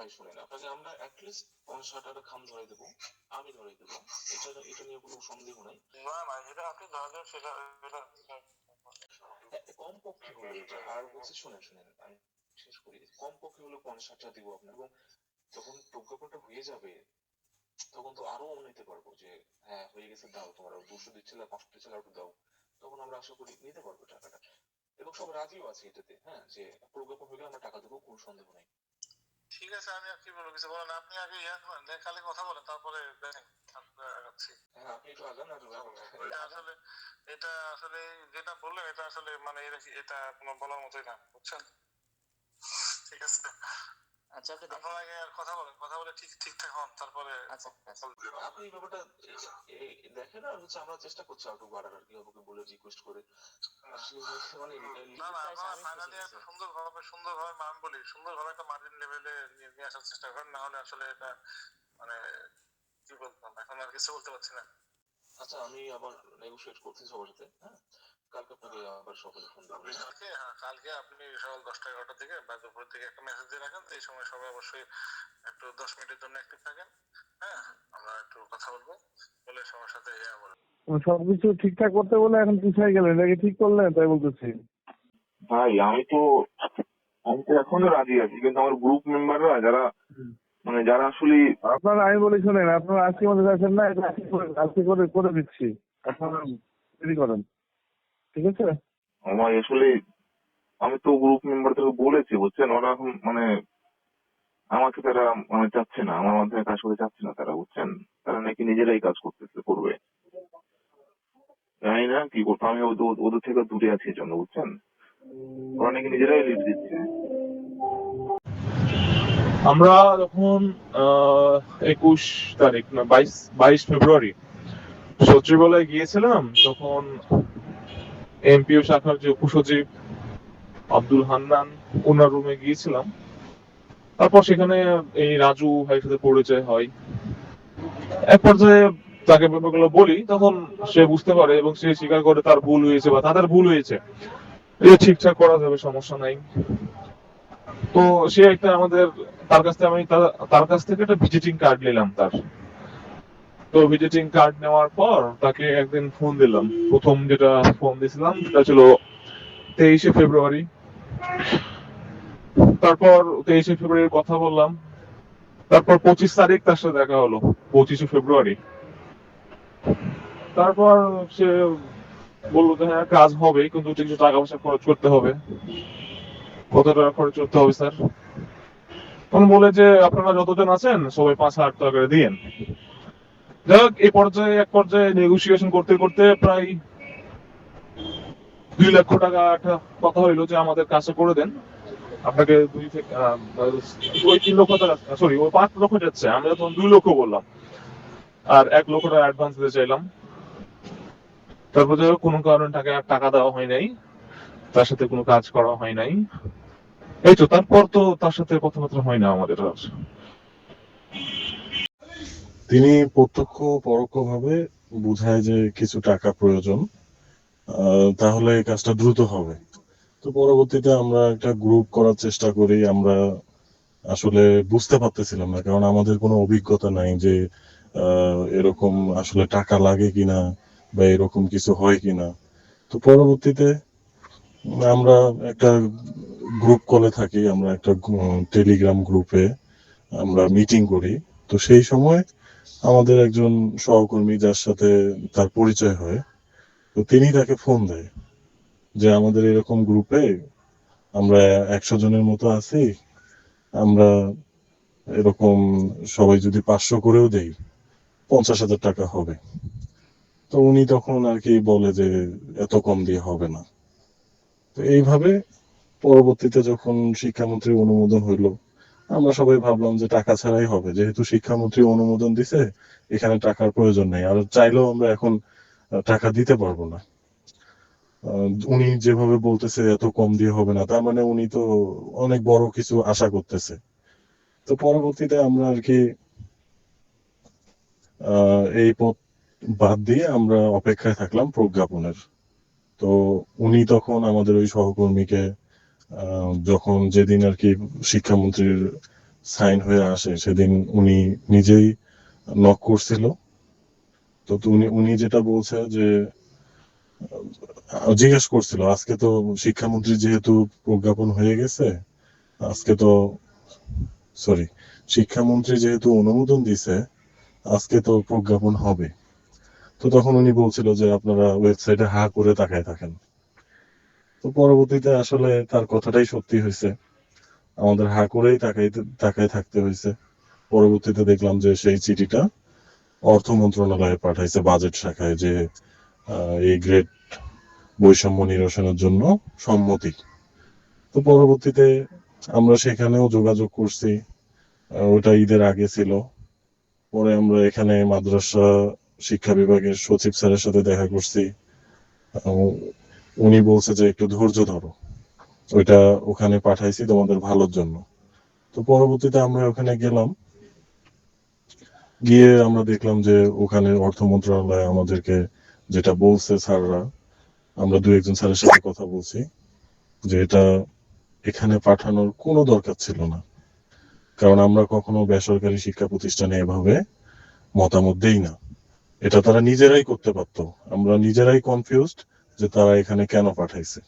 ভাই শুনেন, আপনাকে আমরা অ্যাটলিস্ট 50 টাকা খাম ধরে দেবো, আমি ধরে দেবো, এটা নিয়ে কোনো সন্দেহ নাই। না না, যেটা আপনি ধরেন সেটা কম পক্ষে হলো এটা, আর বলছি শুনেন আমি শেষ করি, কম পক্ষে হলো 50 টাকা দিব আপনার, এবং যখন প্রজ্ঞাপনটা হয়ে যাবে তখন তো আরো নিতে পারবো যে হ্যাঁ হয়ে গেছে, দাও তোমরা 200 দিচ্ছিল, 500 দিচ্ছিল, একটু দাও, তখন আমরা আশা করি নিতে পারবো টাকাটা, এবং সব রাজিও আছে এটাতে, হ্যাঁ, যে প্রজ্ঞাপন হলে আমরা টাকা দেবো, কোনো সন্দেহ নেই। ঠিক আছে, আমি আর কি বলবো, কিছু বলেন আপনি, আগে করেন, কালে কথা বলেন, তারপরে দেখেন হ্যাঁ আপনি একটু আগান। আর আসলে এটা আসলে যেটা বললেন এটা আসলে মানে এটা কোনো বলার মতোই না, বুঝছেন? ঠিক আছে, আচ্ছা আপনারা আগে কথা বলে ঠিকঠাক হন, তারপরে আপনি এই ব্যাপারটা দেখেন, আর হচ্ছে আমরা চেষ্টা করছি আউটু বাড়ার আর কি, আমাকে বলে রিকোয়েস্ট করে মানে না না, ফাইনালি একটা সুন্দরভাবে আমি বলি, সুন্দরভাবে একটা মার্জিন লেভেলে নিয়ে আসার চেষ্টা করেন, না হলে আসলে এটা মানে কি বলতাম, এখন আর কিছু বলতে পারছি না। আচ্ছা আমি আবার নেগোশিয়েট করছি সবার সাথে, হ্যাঁ, কালকে আপনাকে আবার সকালে ফোন করবো। কালকে আপনি সকাল 10টা-11টার দিকে বা দুপুরের দিকে একটা মেসেজ দিয়ে রাখেন, এই সময় সবাই অবশ্যই একটু 10 মিনিটের জন্য অ্যাক্টিভ থাকেন, হ্যাঁ, আমরা একটু কথা বলবো, বলে সবার সাথে সবকিছু ঠিকঠাক করতে বলে এখন পিছিয়ে গেলেন, এটাকে ঠিক করলেন তাই বলতেছি। ভাই আমি তো এখনো রাজি আছি, কিন্তু আমার গ্রুপ মেম্বাররা যারা মানে যারা আসলে আপনারা, আমি বলি শোনেন, আপনারা আজকে মধ্যে আছেন না, এটা আজকে করে দিচ্ছি, আপনারা দেরি করেন, ঠিক আছে? আমার আসলে আমি তো গ্রুপ মেম্বারদেরকে বলেছি, বুঝছেন, ওরা এখন মানে আমাকে তারা মানে চাচ্ছে না, আমার মাধ্যমে কাজ করতে চাচ্ছে না তারা, বুঝছেন, তারা নাকি নিজেরাই কাজ করবে, জানি না কি করতো, আমি ওদের থেকে দূরে আছি এই জন্য, বুঝছেন, ওরা নাকি নিজেরাই লিড দিচ্ছে। আমরা যখন 21 তারিখ না 22 ফেব্রুয়ারি সচিবালয়ে গিয়েছিলাম, তখন এমপিও শাখার যে উপসচিব আব্দুল হান্নান, ওনার রুমে গিয়েছিলাম। তারপর সেখানে এই রাজু ভাইয়ের সাথে পরিচয় হয়। এক পর্যায়ে তাকে ব্যাপারগুলো বলি, তখন সে বুঝতে পারে এবং সে স্বীকার করে তার ভুল হয়েছে বা তাদের ভুল হয়েছে, এটা ঠিকঠাক করা যাবে, সমস্যা নাই। তো সে একটা তার কাছ থেকে একটা ভিজিটিং কার্ড নিলাম তার। তো ভিজিটিং কার্ড নেওয়ার পর তাকে একদিন ফোন দিলাম, প্রথম যেটা ফোন দিয়েছিলাম সেটা ছিল 23শে ফেব্রুয়ারি। তারপর 23শে ফেব্রুয়ারি কথা বললাম, তারপর 25 তারিখ তার সাথে দেখা হলো, 25শে ফেব্রুয়ারি। তারপর সে বললো যে হ্যাঁ কাজ হবে, কিন্তু কিছু টাকা পয়সা খরচ করতে হবে। কত টাকা খরচ করতে হবে স্যার? তখন বলে যে আপনারা যতজন আছেন সবাই 5,000 টাকা করে দিয়েন। যাই হোক, এক পর্যায়ে নেগোসিয়েশন করতে করতে প্রায় 2 লক্ষ টাকা একটা কথা হইলো যে আমাদের কাছে করে দেন, আপনাকে 2 থেকে ওই 3 লক্ষ টাকা, সরি ওই 5 লক্ষ যাচ্ছে, আমরা তখন 2 লক্ষ বললাম, আর 1 লক্ষ টাকা অ্যাডভান্স দিতে চাইলাম। তারপর যাই হোক, কোনো কারণে টাকা দেওয়া হয় নাই, তার সাথে কোনো কাজ করা হয় নাই। এই তো, তারপর তো তার সাথে কথাবার্তা হয় না আমাদের আর। তিনি প্রত্যক্ষ পরোক্ষভাবে বুঝায় যে কিছু টাকা প্রয়োজন, তাহলে এই কাজটা দ্রুত হবে। তো পরবর্তীতে আমরা একটা গ্রুপ করার চেষ্টা করি। আমরা আসলে বুঝতে পারতেছিলাম না, কারণ আমাদের কোনো অভিজ্ঞতা নাই যে এরকম আসলে টাকা লাগে কিনা বা এরকম কিছু হয় কিনা। তো পরবর্তীতে আমরা একটা গ্রুপ কলে থাকি, আমরা একটা টেলিগ্রাম গ্রুপে আমরা মিটিং করি। তো সেই সময় আমাদের একজন সহকর্মী, যার সাথে তার পরিচয় হয়, তো তিনি তাকে ফোন দেয় যে আমাদের এরকম গ্রুপে আমরা 100 জনের মতো আছি, আমরা এরকম সবাই যদি 500 করেও দেই 50,000 টাকা হবে। তো উনি তখন আর কি বলে যে এত কম দিয়ে হবে না। তো এইভাবে পরবর্তীতে যখন শিক্ষামন্ত্রীর অনুমোদন হইলো, আমরা সবাই ভাবলাম যে টাকা ছাড়াই হবে, যেহেতু শিক্ষামন্ত্রী অনুমোদন দিছে, এখানে টাকার প্রয়োজন নেই, আর চাইলেও আমরা এখন টাকা দিতে পারবো না। উনি যেভাবে বলতেছে এত কম দিয়ে হবে না, তার মানে উনি তো অনেক বড় কিছু আশা করতেছে। তো পরবর্তীতে আমরা আর কি এই পথ বাদ দিয়ে আমরা অপেক্ষায় থাকলাম প্রজ্ঞাপনের। তো উনি তখন আমাদের ওই সহকর্মীকে, যখন যেদিন আর কি শিক্ষামন্ত্রীর সাইন হয়ে আসে সেদিন উনি নিজেই নক করছিল। তো উনি উনি যেটা বলছে যে জিজ্ঞেস করছিল আজকে তো শিক্ষামন্ত্রী যেহেতু প্রজ্ঞাপন হয়ে গেছে, আজকে তো সরি শিক্ষামন্ত্রী যেহেতু অনুমোদন দিছে আজকে তো প্রজ্ঞাপন হবে। তো তখন উনি বলছিল যে আপনারা ওয়েবসাইটে হা করে তাকায় থাকেন। তো পরবর্তীতে আসলে তার কথাটাই সত্যি হয়েছে, আমাদের হা করেই তাকায় থাকতে হয়েছে। পরবর্তীতে দেখলাম যে সেই চিঠিটা অর্থ মন্ত্রণালয়ে পাঠাইছে বাজেট শাখায় যে এই গ্রেড বৈষম্য নিরসনের জন্য সম্মতি। তো পরবর্তীতে আমরা সেখানেও যোগাযোগ করছি, ওটা ঈদের আগে ছিল। পরে আমরা এখানে মাদ্রাসা শিক্ষা বিভাগের সচিব স্যারের সাথে দেখা করছি। উনি বলছে যে একটু ধৈর্য ধরো, ওইটা ওখানে পাঠাইছি তোমাদের ভালোর জন্য। তো পরবর্তীতে আমরা ওখানে গেলাম, গিয়ে আমরা দেখলাম যে ওখানে অর্থ মন্ত্রণালয় আমাদেরকে যেটা বলছে স্যাররা, আমরা দু একজন স্যারের সাথে কথা বলছি যে এটা এখানে পাঠানোর কোনো দরকার ছিল না, কারণ আমরা কখনো বেসরকারি শিক্ষা প্রতিষ্ঠানে এভাবে মতামত দেই না। এটা তারা নিজেরাই করতে পারতো। আমরা নিজেরাই কনফিউজড যে তারা এখানে কেন পাঠাইছে।